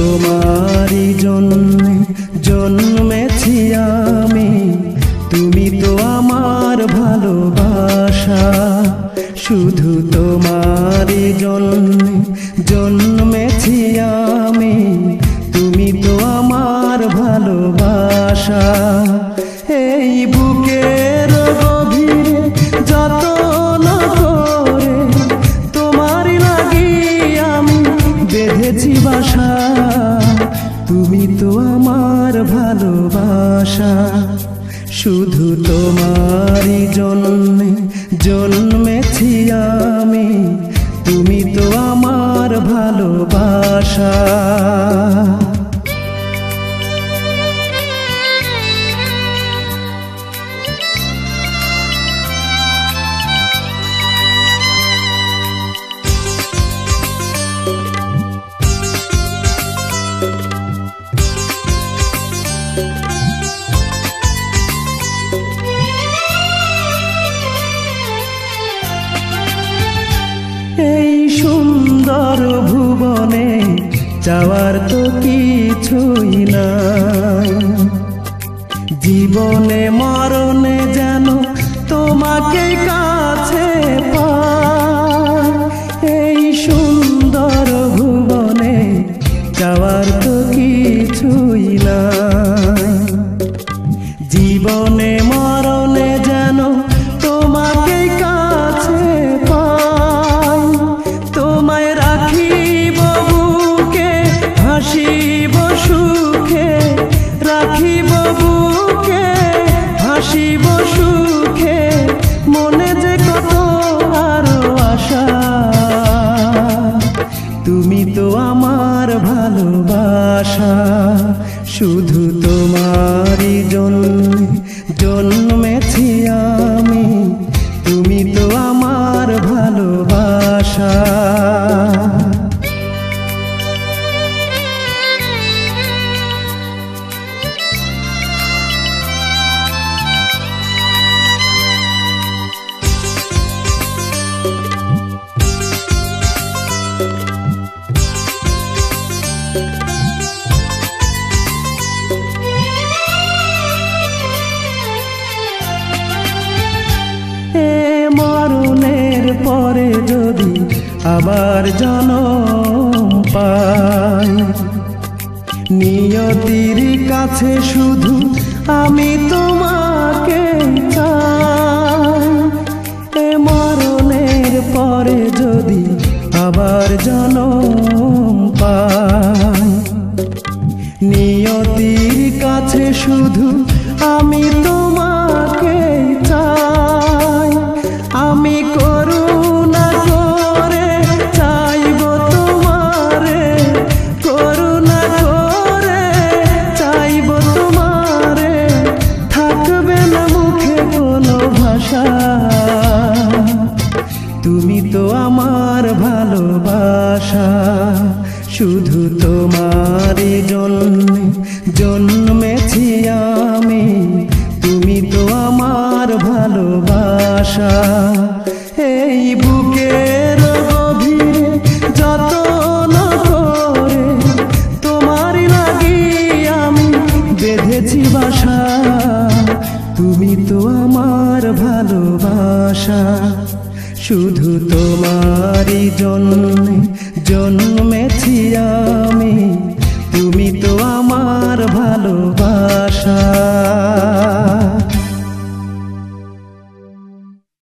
তোমারই জন্যে জন্মেছি আমি, তুমি তো আমার ভালোবাসা। শুধু তোমারই জন্যে জন্মেছি আমি, তুমি তো আমার ভালোবাসা। এই বুকের গভীরে যতন করে তোমারই লাগি আমি বেঁধেছি বাসা, তুমি তো আমার ভালোবাসা। শুধু তোমারই জন্যে জন্মেছি আমি, তুমি তো আমার ভালোবাসা। এই সুন্দর ভুবনে চাওয়ার তো কিছুই নাই, জীবনে মরণে যেন তোমাকে কাছে পাই। এই সুন্দর ভুবনে চাওয়ার তো কিছুই নাই, জীবনে মরণে যেন তোমাকে কাছে পাই। তোমায় রাখিব বুকে, হাসিব সুখে, রাখিব বুকে, হাসিব সুখে, মনে যে কত আরো আশা। তুমি তো আমার ভালোবাসা। শুধু তোমারই জন্যে জন্মেছি আমি, তুমি তো আমার ভালোবাসা। মরণের পরে যদি আবার জন্ম পাই, নিয়তির কাছে শুধু আমি তোমাকে চাই। মরণের পরে যদি আবার জন্ম পাই, নিয়তির কাছে শুধু আমি তোমাকে চাই। আমি করুণা করে চাইব তোমারে, করুণা করে চাইব তোমারে, থাকবে না মুখে কোনো ভাষা। তুমি তো আমার ভালোবাসা। শুধু তোমারই জন্যে জন্মেছি আমি, তুমি তো আমার ভালোবাসা। এই বুকের গভীরে যতন করে তোমারই লাগি আমি বেঁধেছি বাসা, তুমি তো আমার ভালোবাসা। শুধু তোমারই জন্যে জন্মেছি আমি।